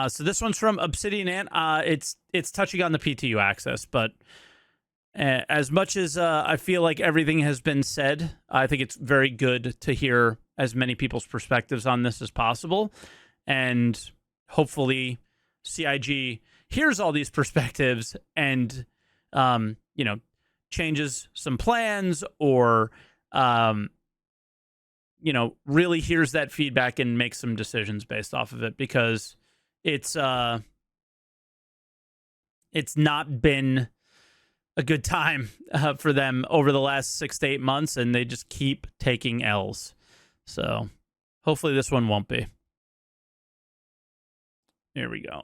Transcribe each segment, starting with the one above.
So this one's from Obsidian Ant. It's touching on the PTU access, but as much as I feel like everything has been said, I think it's very good to hear as many people's perspectives on this as possible. And hopefully CIG hears all these perspectives and, changes some plans or, really hears that feedback and makes some decisions based off of it, because it's not been a good time for them over the last 6 to 8 months, and they just keep taking L's. So hopefully this one won't be. Here we go.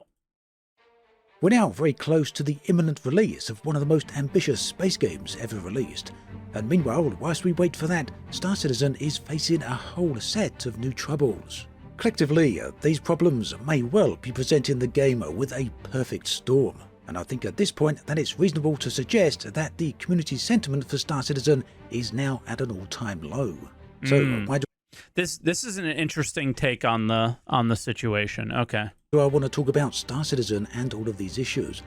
We're now very close to the imminent release of one of the most ambitious space games ever released. And meanwhile, whilst we wait for that, Star Citizen is facing a whole set of new troubles. Collectively, these problems may well be presenting the game with a perfect storm. And I think at this point that it's reasonable to suggest that the community sentiment for Star Citizen is now at an all-time low. So why do this is an interesting take on the situation. Okay. I want to talk about Star Citizen and all of these issues?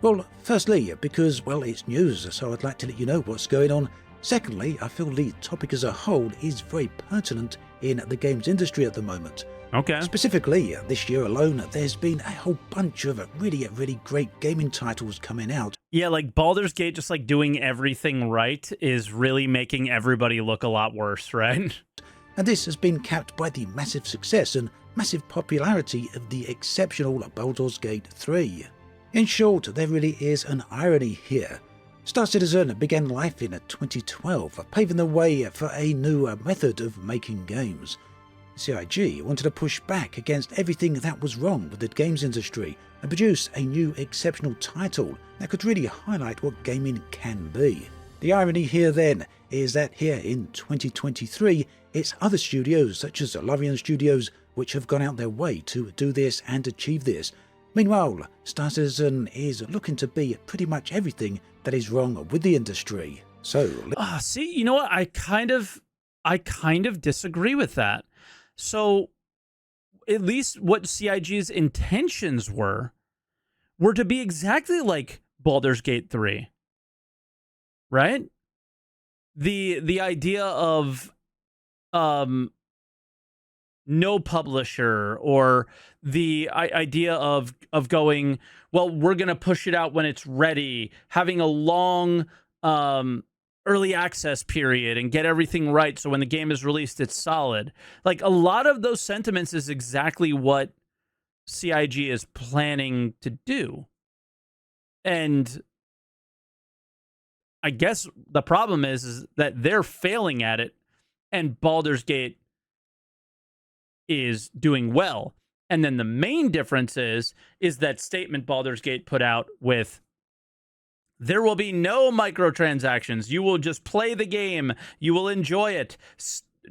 Well, firstly, because, well, it's news, so I'd like to let you know what's going on. Secondly, I feel the topic as a whole is very pertinent in the games industry at the moment. Okay. Specifically, this year alone, there's been a whole bunch of really great gaming titles coming out. Yeah, like Baldur's Gate, just like doing everything right is really making everybody look a lot worse, right? And this has been capped by the massive success and massive popularity of the exceptional Baldur's Gate 3. In short, there really is an irony here. Star Citizen began life in 2012, paving the way for a new method of making games. CIG wanted to push back against everything that was wrong with the games industry and produce a new exceptional title that could really highlight what gaming can be. The irony here then is that here in 2023, it's other studios such as Larian Studios which have gone out their way to do this and achieve this. Meanwhile, Star Citizen is looking to be pretty much everything that is wrong with the industry. So, see, you know what? I kind of disagree with that. So, at least what CIG's intentions were to be exactly like Baldur's Gate 3. Right? The idea of no publisher, or the idea of going, well, we're going to push it out when it's ready, having a long early access period and get everything right so when the game is released it's solid. Like, a lot of those sentiments is exactly what CIG is planning to do. And I guess the problem is that they're failing at it, and Baldur's Gate is doing well. And then the main difference is that statement Baldur's Gate put out with, there will be no microtransactions. You will just play the game. You will enjoy it.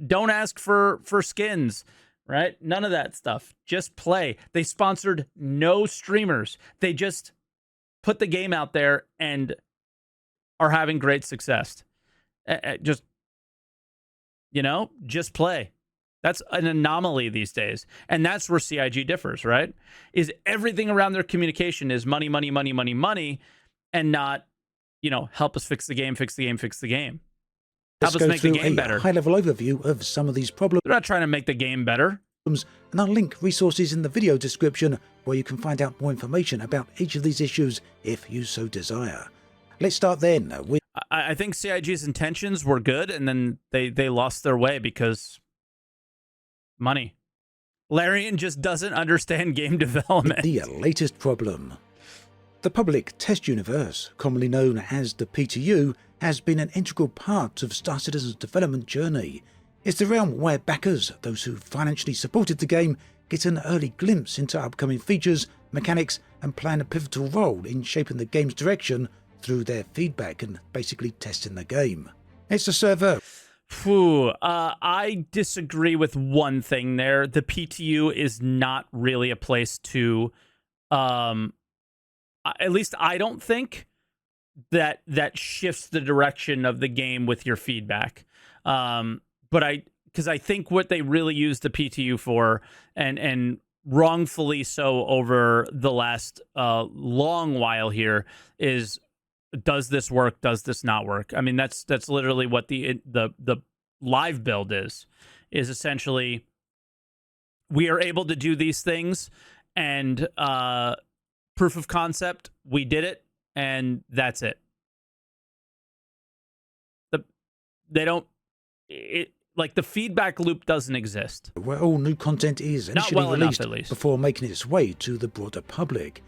Don't ask for skins, right? None of that stuff. Just play. They sponsored no streamers. They just put the game out there and are having great success. Just play. That's an anomaly these days. And that's where CIG differs, right? Is everything around their communication is money, money, money, money, money, and not, help us fix the game, fix the game, fix the game. Help us make the game better. High-level overview of some of these problems. They're not trying to make the game better. And I'll link resources in the video description where you can find out more information about each of these issues if you so desire. Let's start then with... I think CIG's intentions were good, and then they lost their way because money. Larian just doesn't understand game development. The latest problem. The public test universe, commonly known as the PTU, has been an integral part of Star Citizen's development journey. It's the realm where backers, those who financially supported the game, get an early glimpse into upcoming features, mechanics, and play a pivotal role in shaping the game's direction through their feedback and basically testing the game. It's a server. I disagree with one thing there. The PTU is not really a place to, at least I don't think that shifts the direction of the game with your feedback. Because I think what they really use the PTU for, and wrongfully so over the last long while here is, does this work? Does this not work? I mean, that's literally what the live build is essentially we are able to do these things, and proof of concept, we did it, and that's it. The feedback loop doesn't exist. Where all new content is initially released before making its way to the broader public.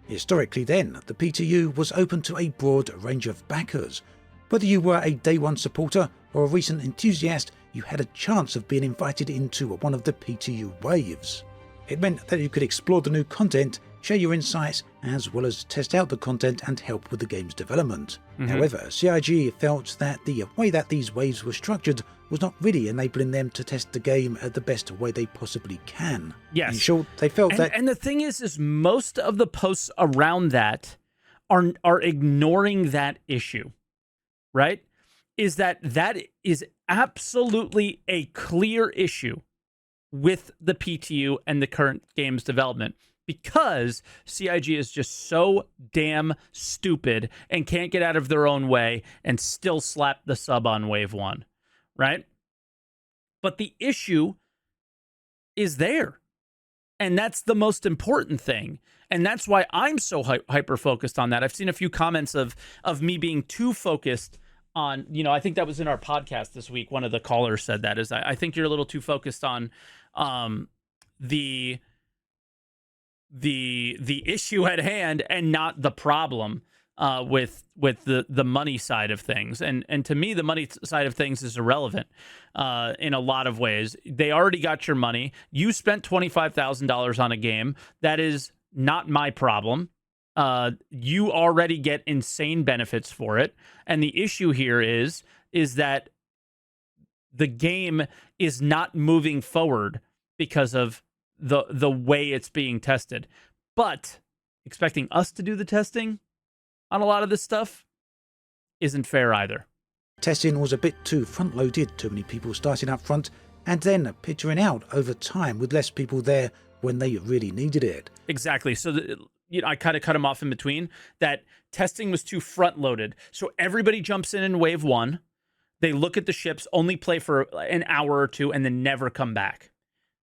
Historically then, the PTU was open to a broad range of backers. Whether you were a day one supporter or a recent enthusiast, you had a chance of being invited into one of the PTU waves. It meant that you could explore the new content, share your insights, as well as test out the content and help with the game's development. However, CIG felt that the way that these waves were structured was not really enabling them to test the game at the best way they possibly can. Yes. In short, they felt that... And the thing is most of the posts around that are ignoring that issue, right? Is that is absolutely a clear issue with the PTU and the current game's development, because CIG is just so damn stupid and can't get out of their own way and still slap the sub on Wave 1, right? But the issue is there, and that's the most important thing, and that's why I'm so hyper-focused on that. I've seen a few comments of me being too focused on, I think that was in our podcast this week, one of the callers said that, is I think you're a little too focused on the issue at hand and not the problem with the money side of things. And to me, the money side of things is irrelevant in a lot of ways. They already got your money. You spent $25,000 on a game. That is not my problem. You already get insane benefits for it. And the issue here is that the game is not moving forward because of the way it's being tested. But expecting us to do the testing on a lot of this stuff isn't fair either. Testing was a bit too front-loaded, too many people starting up front and then petering out over time with less people there when they really needed it. Exactly. So I kind of cut him off in between. That testing was too front-loaded. So everybody jumps in Wave 1. They look at the ships, only play for an hour or two, and then never come back.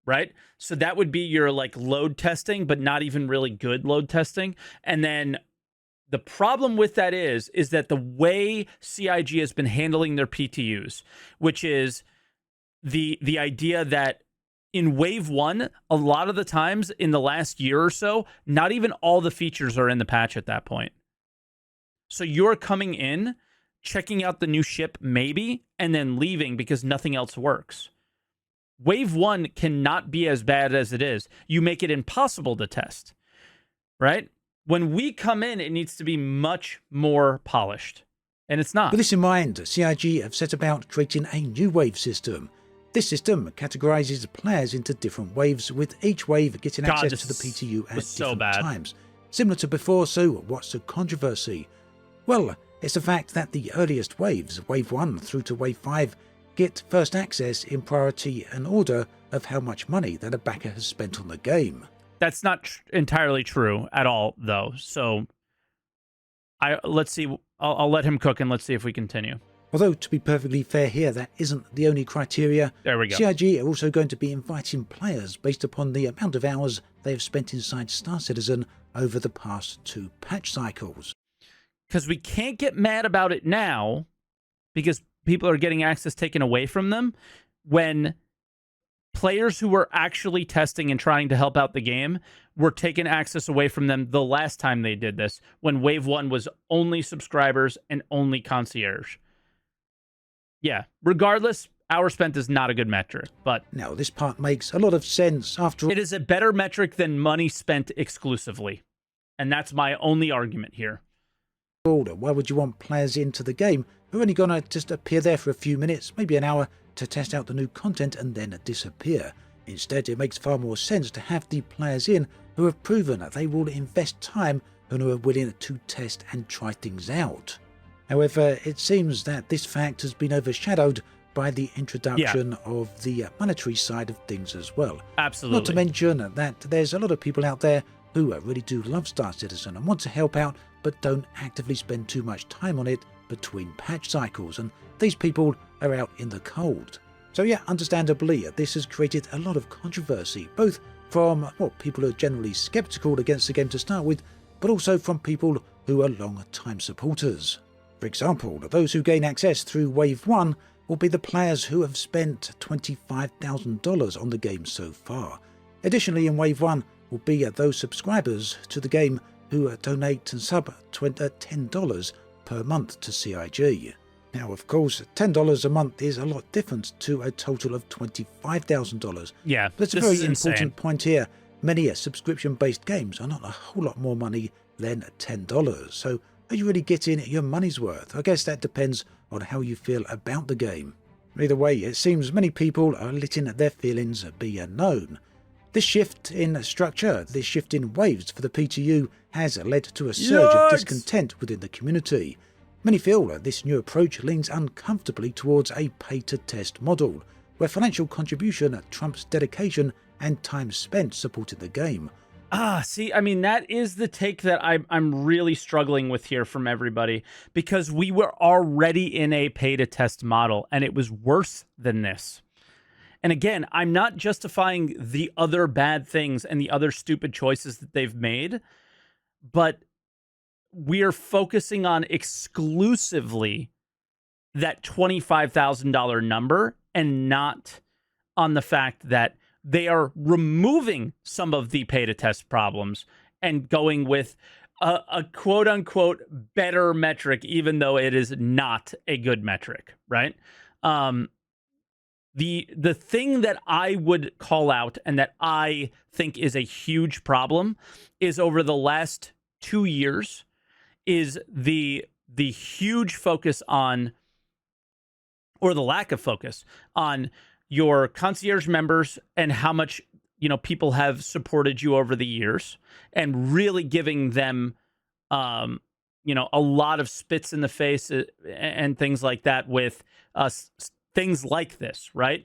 Right? So that would be your load testing, but not even really good load testing. And then the problem with that is that the way CIG has been handling their PTUs, which is the idea that in Wave 1, a lot of the times in the last year or so, not even all the features are in the patch at that point. So you're coming in, checking out the new ship maybe, and then leaving because nothing else works. Wave 1 cannot be as bad as it is. You make it impossible to test, right? When we come in, it needs to be much more polished, and it's not. With this in mind, CIG have set about creating a new wave system. This system categorizes players into different waves, with each wave getting access to the PTU at different times. Similar to before, so what's the controversy? Well, it's the fact that the earliest waves, Wave 1 through to Wave 5, get first access in priority and order of how much money that a backer has spent on the game. That's not entirely true at all, though. So let's see. I'll let him cook, and let's see if we continue. Although, to be perfectly fair here, that isn't the only criteria. There we go. CIG are also going to be inviting players based upon the amount of hours they have spent inside Star Citizen over the past 2 patch cycles. Because we can't get mad about it now, because people are getting access taken away from them, when players who were actually testing and trying to help out the game were taking access away from them the last time they did this, when Wave 1 was only subscribers and only concierge. Yeah, regardless, hours spent is not a good metric, but... Now, this part makes a lot of sense after all. It is a better metric than money spent exclusively, and that's my only argument here. Why would you want players into the game who are only going to just appear there for a few minutes, maybe an hour, to test out the new content and then disappear? Instead, it makes far more sense to have the players in who have proven that they will invest time and who are willing to test and try things out. However, it seems that this fact has been overshadowed by the introduction of the monetary side of things as well. Absolutely. Not to mention that there's a lot of people out there who really do love Star Citizen and want to help out, but don't actively spend too much time on it between patch cycles, and these people are out in the cold. So yeah, understandably, this has created a lot of controversy, both from people who are generally skeptical against the game to start with, but also from people who are long-time supporters. For example, those who gain access through Wave 1 will be the players who have spent $25,000 on the game so far. Additionally, in Wave 1 will be those subscribers to the game who donate and sub $10 per month to CIG. Now, of course, $10 a month is a lot different to a total of $25,000. Yeah, but it's a very important point here. Many subscription-based games are not a whole lot more money than $10. So are you really getting your money's worth? I guess that depends on how you feel about the game. Either way, it seems many people are letting their feelings be known. This shift in structure, this shift in waves for the PTU has led to a surge of discontent within the community. Many feel that this new approach leans uncomfortably towards a pay-to-test model, where financial contribution trumps dedication and time spent supporting the game. See, I mean, that is the take that I'm really struggling with here from everybody, because we were already in a pay-to-test model, and it was worse than this. And again, I'm not justifying the other bad things and the other stupid choices that they've made, but we are focusing on exclusively that $25,000 number and not on the fact that they are removing some of the pay-to-test problems and going with a quote-unquote better metric, even though it is not a good metric, right? The thing that I would call out and that I think is a huge problem is over the last 2 years is the huge focus on, or the lack of focus on, your concierge members and how much people have supported you over the years, and really giving them a lot of spits in the face and things like that with things like this, right?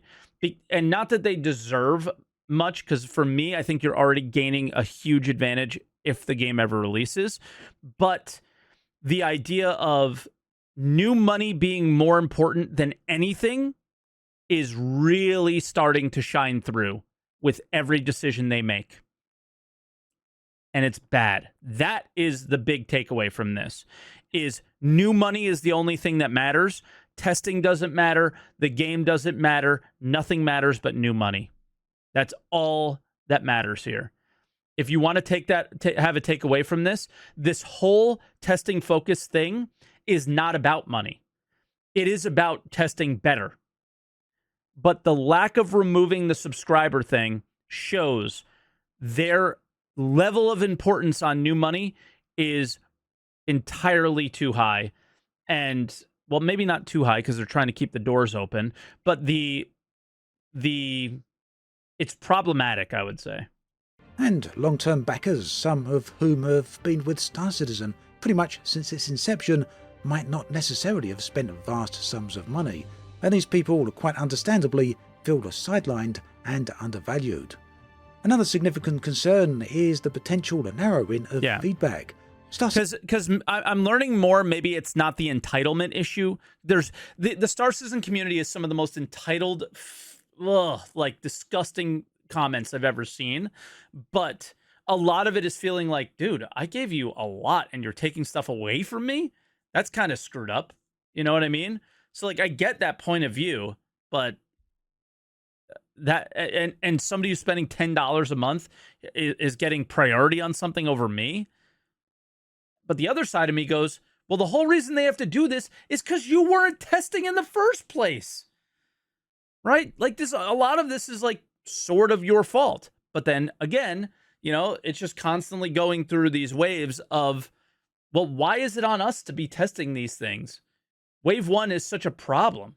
And not that they deserve much, because for me, I think you're already gaining a huge advantage if the game ever releases. But the idea of new money being more important than anything is really starting to shine through with every decision they make. And it's bad. That is the big takeaway from this, is new money is the only thing that matters. Testing doesn't matter. The game doesn't matter. Nothing matters but new money. That's all that matters here. If you want to take that, have a takeaway from this, this whole testing focus thing is not about money. It is about testing better. But the lack of removing the subscriber thing shows their level of importance on new money is entirely too high. And, well, maybe not too high because they're trying to keep the doors open, but it's problematic, I would say. And long-term backers, some of whom have been with Star Citizen pretty much since its inception, might not necessarily have spent vast sums of money. And these people, quite understandably, feel sidelined and undervalued. Another significant concern is the potential narrowing of feedback. Because I'm learning more, maybe it's not the entitlement issue. There's the Star Citizen community is some of the most entitled, disgusting comments I've ever seen. But a lot of it is feeling like, dude, I gave you a lot and you're taking stuff away from me? That's kind of screwed up. You know what I mean? So, I get that point of view, but that and somebody who's spending $10 a month is getting priority on something over me. But the other side of me goes, well, the whole reason they have to do this is because you weren't testing in the first place, right? A lot of this is sort of your fault. But then again, it's just constantly going through these waves of, well, why is it on us to be testing these things? Wave 1 is such a problem.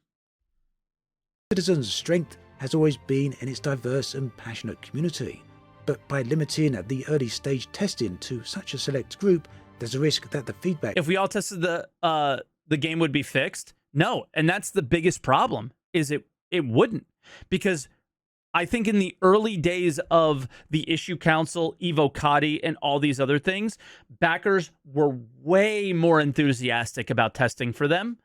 Citizen's strength has always been in its diverse and passionate community, but by limiting the early stage testing to such a select group, there's a risk that the feedback... If we all tested the game would be fixed? No, and that's the biggest problem, is it wouldn't, because I think in the early days of the issue council, Evocati, and all these other things, backers were way more enthusiastic about testing for them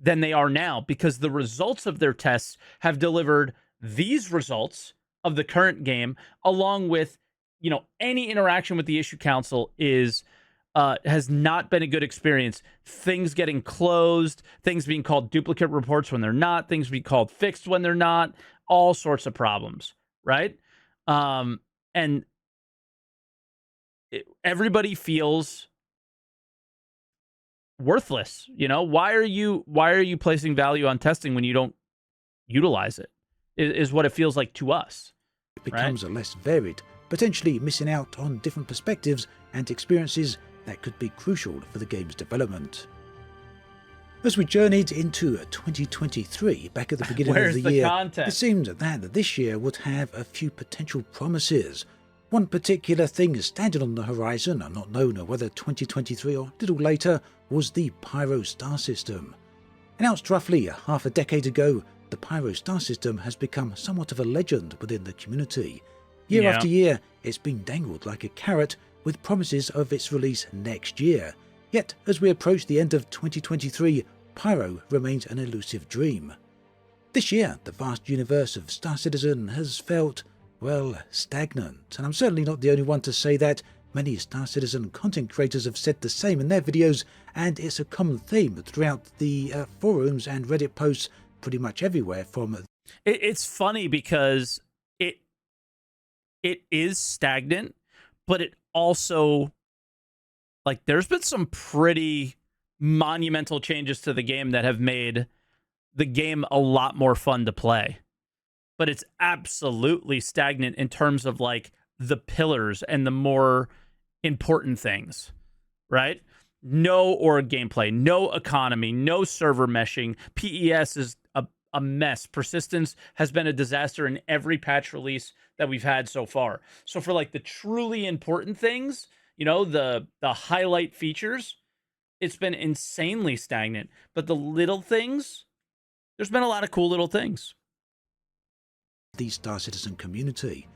than they are now, because the results of their tests have delivered these results of the current game, along with, any interaction with the issue council has not been a good experience. Things getting closed, things being called duplicate reports when they're not, things being called fixed when they're not, all sorts of problems, right? And everybody feels worthless. Why are you placing value on testing when you don't utilize it? Is what it feels like to us. It becomes a less varied, potentially missing out on different perspectives and experiences that could be crucial for the game's development. As we journeyed into 2023, back at the beginning of the year, it seemed that this year would have a few potential promises. One particular thing standing on the horizon, not known whether 2023 or a little later, was the Pyro star system. Announced roughly half a decade ago, the Pyro star system has become somewhat of a legend within the community. Year after year, it's been dangled like a carrot with promises of its release next year. Yet, as we approach the end of 2023, Pyro remains an elusive dream. This year, the vast universe of Star Citizen has felt, well, stagnant, and I'm certainly not the only one to say that. Many Star Citizen content creators have said the same in their videos, and it's a common theme throughout the forums and Reddit posts pretty much everywhere from... It's funny because it is stagnant, but it also, like, there's been some pretty monumental changes to the game that have made the game a lot more fun to play. But it's absolutely stagnant in terms of, like, the pillars and the more important things, right? No org gameplay, no economy, no server meshing. PES is a mess. Persistence has been a disaster in every patch release that we've had so far. So for, like, the truly important things, the highlight features, it's been insanely stagnant. But the little things, there's been a lot of cool little things. The Star Citizen community.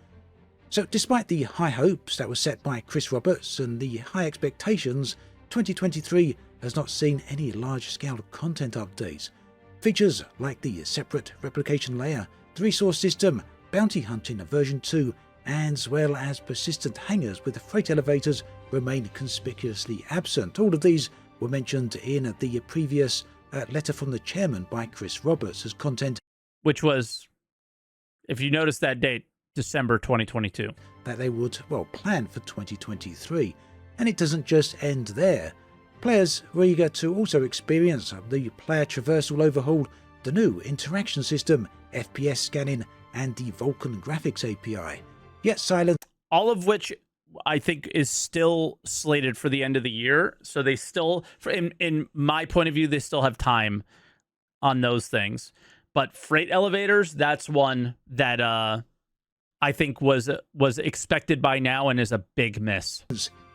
So despite the high hopes that were set by Chris Roberts and the high expectations, 2023 has not seen any large-scale content updates. Features like the separate replication layer, the resource system, bounty hunting version 2, as well as persistent hangars with freight elevators remain conspicuously absent. All of these were mentioned in the previous letter from the chairman by Chris Roberts as content, which was, if you notice that date, December 2022. That they would, plan for 2023. And it doesn't just end there. Players were eager to also experience the player traversal overhaul, the new interaction system, FPS scanning, and the Vulkan graphics API. Yet silent. All of which I think is still slated for the end of the year. So they still, in my point of view, they still have time on those things. But freight elevators, that's one that I think was expected by now and is a big miss.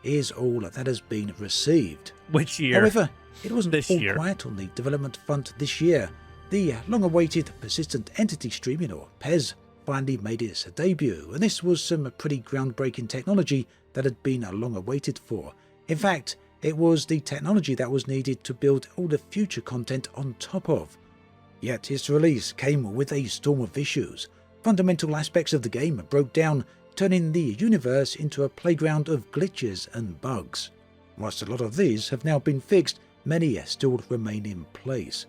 Is all that has been received. Which year? However, it wasn't this all year. Quiet on the development front this year. The long-awaited persistent entity streaming, or PES, finally made its debut, and this was some pretty groundbreaking technology that had been long awaited for. In fact, it was the technology that was needed to build all the future content on top of. Yet its release came with a storm of issues. Fundamental aspects of the game broke down, turning the universe into a playground of glitches and bugs. Whilst a lot of these have now been fixed, many still remain in place.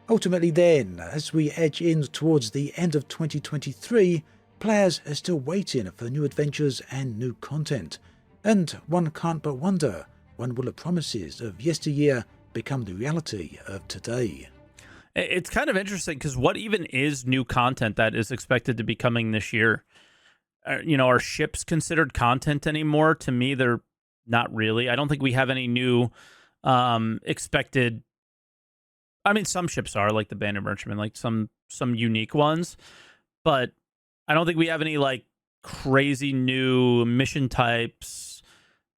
Ultimately then, as we edge in towards the end of 2023, players are still waiting for new adventures and new content. And one can't but wonder, when will the promises of yesteryear become the reality of today? It's kind of interesting, because what even is new content that is expected to be coming this year? Are ships considered content anymore? To me, they're not really. I don't think we have any new expected. I mean, some ships are, like the Bandit Merchantman, like some unique ones, but I don't think we have any, like, crazy new mission types.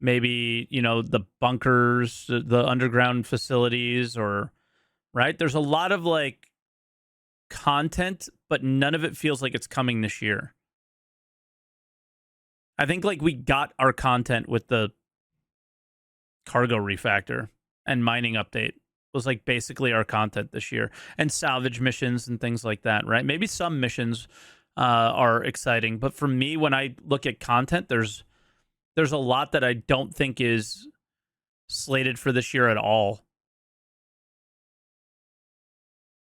Maybe, the bunkers, the underground facilities, or right. There's a lot of, like, content, but none of it feels like it's coming this year. I think like we got our content with the cargo refactor and mining update was like basically our content this year, and salvage missions and things like that, right? Maybe some missions are exciting, but for me, when I look at content, there's a lot that I don't think is slated for this year at all.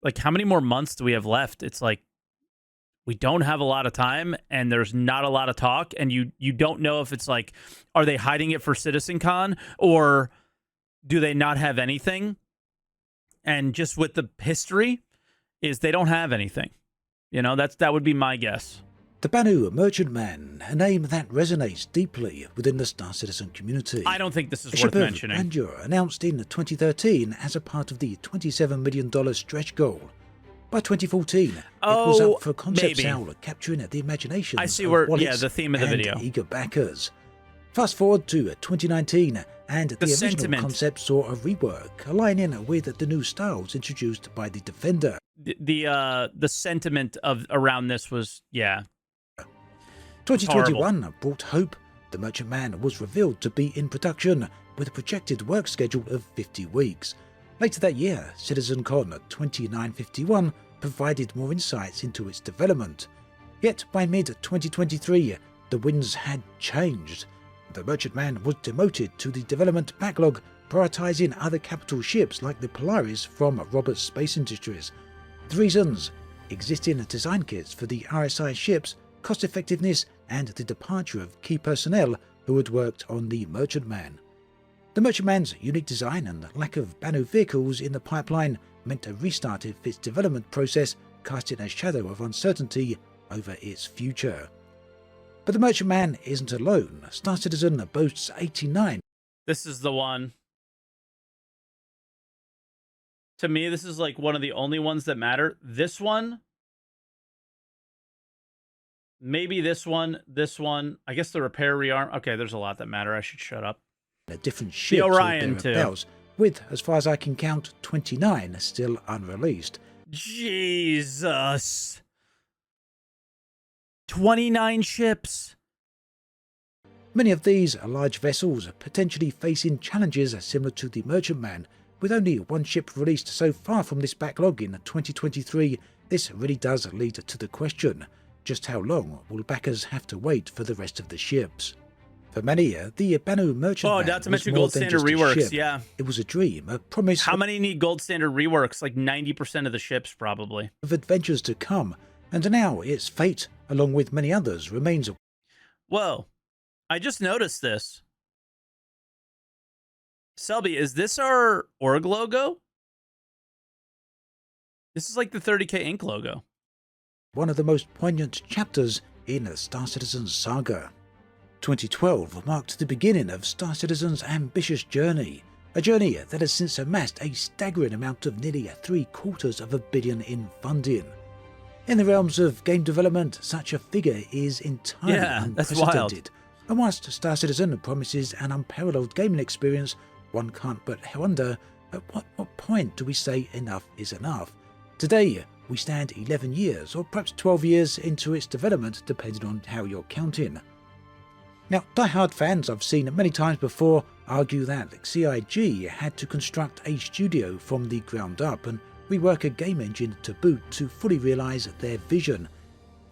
Like, how many more months do we have left? It's like we don't have a lot of time, and there's not a lot of talk, and you don't know if it's like, are they hiding it for CitizenCon, or do they not have anything? And just with the history, is they don't have anything. You know, that would be my guess. The Banu Merchantman, a name that resonates deeply within the Star Citizen community. I don't think this is a worth ship mentioning. Of grandeur announced in 2013 as a part of the $27 million stretch goal. By 2014, it was up for concept sale, capturing the imaginations I see of where, wallets the theme of the video. Eager backers. Fast forward to 2019, and the original concept saw a rework, aligning with the new styles introduced by the Defender. The sentiment around this was, 2021 horrible. Brought hope. The Merchantman was revealed to be in production with a projected work schedule of 50 weeks. Later that year, CitizenCon 2951 provided more insights into its development. Yet by mid-2023, the winds had changed. The Merchantman was demoted to the development backlog, prioritizing other capital ships like the Polaris from Roberts Space Industries. The reasons: existing design kits for the RSI ships, cost-effectiveness, and the departure of key personnel who had worked on the Merchantman. The Merchantman's unique design and lack of Banu vehicles in the pipeline meant a restart of its development process, casting a shadow of uncertainty over its future. But the Merchantman isn't alone. Star Citizen boasts 89. This is the one. To me, this is like one of the only ones that matter. This one, maybe this one. I guess the repair rearm. Okay, there's a lot that matter. I should shut up. Different ships the Orion too. Bells, with, as far as I can count, 29 still unreleased. Jesus. 29 ships. Many of these are large vessels, potentially facing challenges similar to the Merchantman. With only one ship released so far from this backlog in 2023, this really does lead to the question: just how long will backers have to wait for the rest of the ships? For many, the Banu Merchantman not to was mention more gold than standard just a reworks. ship. Yeah, it was a dream, a promise. How many need gold standard reworks? Like 90% of the ships, probably. Of adventures to come, and now its fate, along with many others, remains. Whoa! I just noticed this. Selby, is this our org logo? This is like the 30K Inc. logo. One of the most poignant chapters in the Star Citizen saga. 2012 marked the beginning of Star Citizen's ambitious journey, a journey that has since amassed a staggering amount of nearly $750 million in funding. In the realms of game development, such a figure is entirely unprecedented. And whilst Star Citizen promises an unparalleled gaming experience, one can't but wonder, at what point do we say enough is enough? Today, we stand 11 years, or perhaps 12 years into its development, depending on how you're counting. Now, die-hard fans I've seen many times before argue that CIG had to construct a studio from the ground up and rework a game engine to boot to fully realise their vision.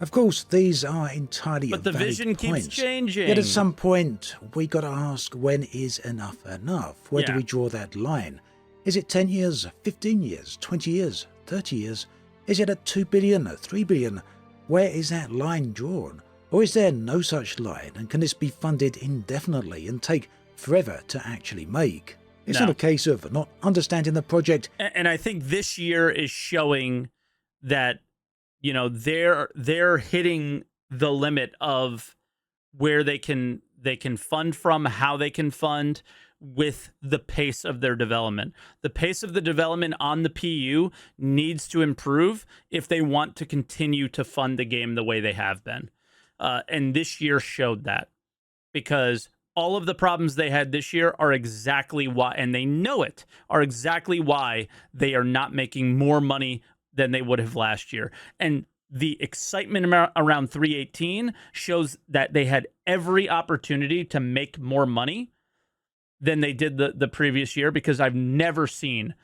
Of course, these are entirely But the valid vision points. keeps changing. Yet at some point, we gotta ask, when is enough enough? Where do we draw that line? Is it 10 years, 15 years, 20 years, 30 years? Is it at 2 billion, 3 billion? Where is that line drawn? Or is there no such line, and can this be funded indefinitely and take forever to actually make? It's not a case of not understanding the project. And I think this year is showing that, you know, they're hitting the limit of where they can fund from, how they can fund, with the pace of their development. The pace of the development on the PU needs to improve if they want to continue to fund the game the way they have been. And this year showed that, because all of the problems they had this year are exactly why, and they know it, are exactly why they are not making more money than they would have last year. And the excitement around 318 shows that they had every opportunity to make more money than they did the previous year, because I've never seen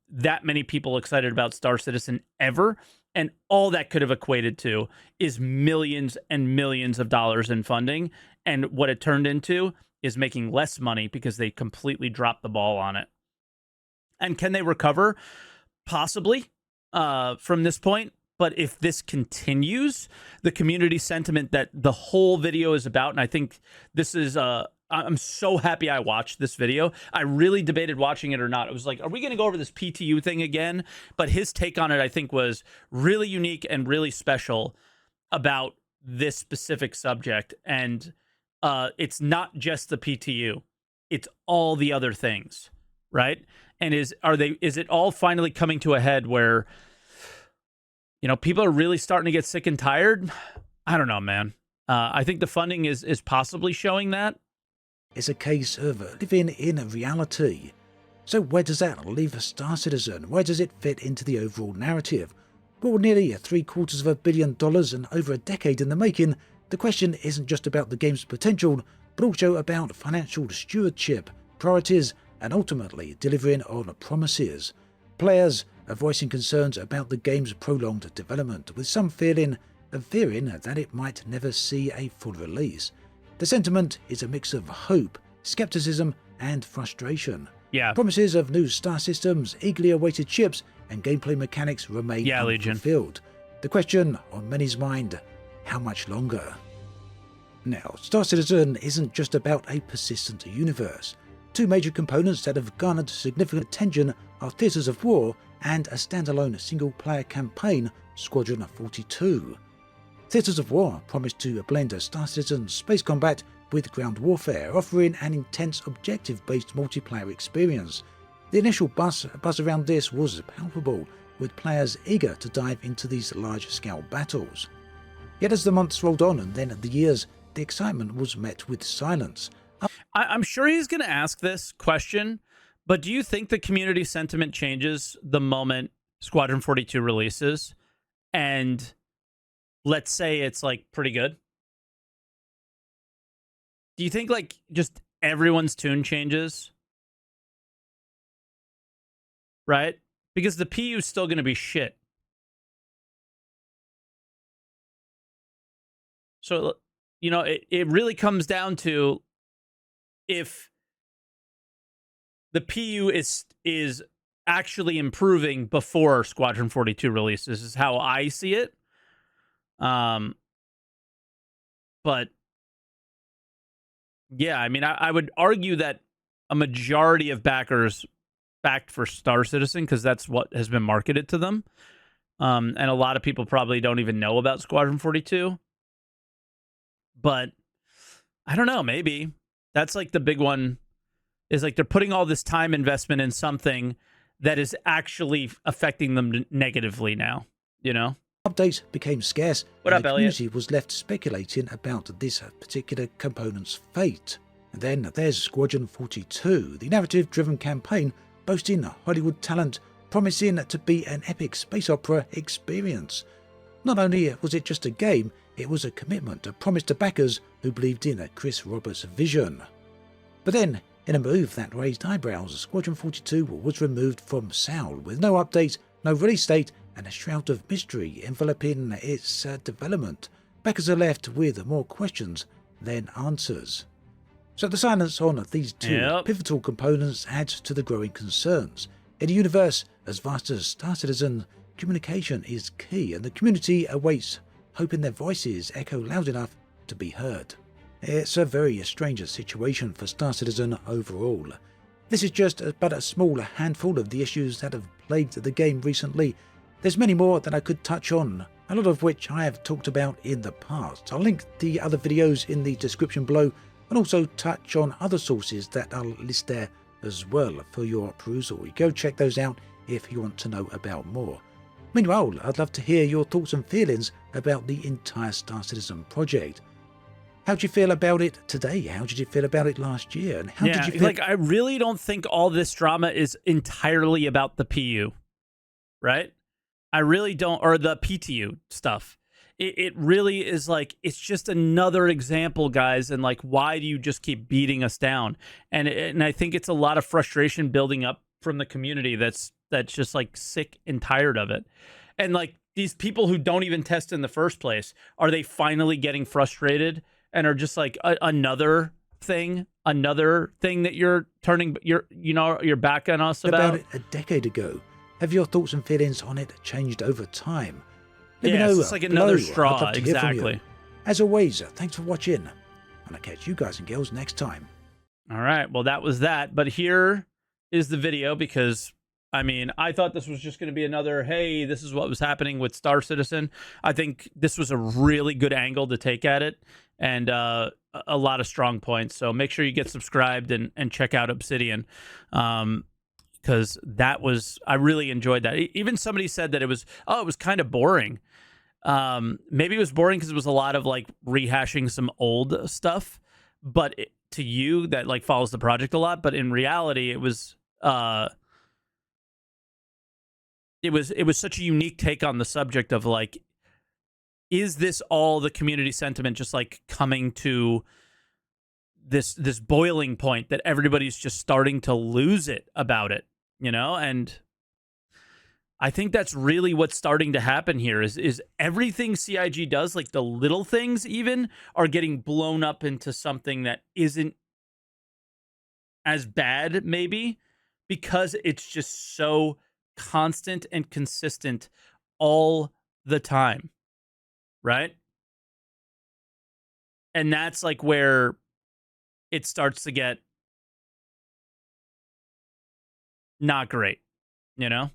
that many people excited about Star Citizen ever. And all that could have equated to is millions and millions of dollars in funding. And what it turned into is making less money because they completely dropped the ball on it. And can they recover? Possibly from this point. But if this continues, the community sentiment that the whole video is about, and I think this is, I'm so happy I watched this video. I really debated watching it or not. I was like, are we going to go over this PTU thing again? But his take on it, I think, was really unique and really special about this specific subject. And it's not just the PTU. It's all the other things, right? And is it all finally coming to a head where, you know, people are really starting to get sick and tired? I don't know, man. I think the funding is possibly showing that. It's a case of living in reality. So where does that leave Star Citizen? Where does it fit into the overall narrative? Well, nearly $750 million and over a decade in the making, the question isn't just about the game's potential, but also about financial stewardship, priorities, and ultimately delivering on promises. Players are voicing concerns about the game's prolonged development, with some fearing that it might never see a full release. The sentiment is a mix of hope, skepticism, and frustration. Yeah. Promises of new star systems, eagerly awaited ships, and gameplay mechanics remain unfulfilled. The question on many's mind, how much longer? Now, Star Citizen isn't just about a persistent universe. Two major components that have garnered significant attention are Theatres of War and a standalone single-player campaign, Squadron 42. Theatres of War promised to blend Star Citizen space combat with ground warfare, offering an intense objective-based multiplayer experience. The initial buzz around this was palpable, with players eager to dive into these large-scale battles. Yet as the months rolled on and then the years, the excitement was met with silence. I'm sure he's going to ask this question, but do you think the community sentiment changes the moment Squadron 42 releases and let's say it's like pretty good? Do you think like just everyone's tune changes? Right? Because the PU is still going to be shit. So, you know, it really comes down to if the PU is actually improving before Squadron 42 releases, is how I see it. But yeah, I mean, I would argue that a majority of backers backed for Star Citizen because that's what has been marketed to them. And a lot of people probably don't even know about Squadron 42. But I don't know, maybe that's like the big one, is like they're putting all this time investment in something that is actually affecting them negatively now, you know? Updates became scarce, What and up, the Elliot? community was left speculating about this particular component's fate. And then there's Squadron 42, the narrative-driven campaign boasting Hollywood talent, promising to be an epic space opera experience. Not only was it just a game, it was a commitment, a promise to backers who believed in Chris Roberts' vision. But then, in a move that raised eyebrows, Squadron 42 was removed from Sal, with no update, no release date, and a shroud of mystery enveloping its development. Backers are left with more questions than answers. So the silence on these two pivotal components adds to the growing concerns. In a universe as vast as Star Citizen, communication is key, and the community awaits, hoping their voices echo loud enough to be heard. It's a very strange situation for Star Citizen overall. This is just but a small handful of the issues that have plagued the game recently. There's many more that I could touch on, a lot of which I have talked about in the past. I'll link the other videos in the description below, and also touch on other sources that I'll list there as well for your perusal. You go check those out if you want to know about more. Meanwhile, I'd love to hear your thoughts and feelings about the entire Star Citizen project. How did you feel about it today? How did you feel about it last year? And how did you feel? Like, I really don't think all this drama is entirely about the PU, right? I really don't, or the PTU stuff. It really is like, it's just another example, guys. And like, why do you just keep beating us down? And I think it's a lot of frustration building up from the community that's just like sick and tired of it. And like these people who don't even test in the first place, are they finally getting frustrated and are just like another thing that you're turning your back on us About about? it a decade ago. Have your thoughts and feelings on it changed over time? Let me Yeah, know it's like another below. I'd straw. love to hear from you. Exactly. As always, thanks for watching, and I'll catch you guys and girls next time. All right. Well, that was that. But here is the video because, I mean, I thought this was just going to be another, hey, this is what was happening with Star Citizen. I think this was a really good angle to take at it, and a lot of strong points. So make sure you get subscribed and check out Obsidian. Because I really enjoyed that. Even somebody said that it was kind of boring. Maybe it was boring because it was a lot of like rehashing some old stuff, but to you that like follows the project a lot. But in reality, it was such a unique take on the subject of like, is this all the community sentiment just like coming to this boiling point that everybody's just starting to lose it about it, and I think that's really what's starting to happen here is everything CIG does, like the little things even, are getting blown up into something that isn't as bad, maybe, because it's just so constant and consistent all the time, right? And that's like where it starts to get not great, you know?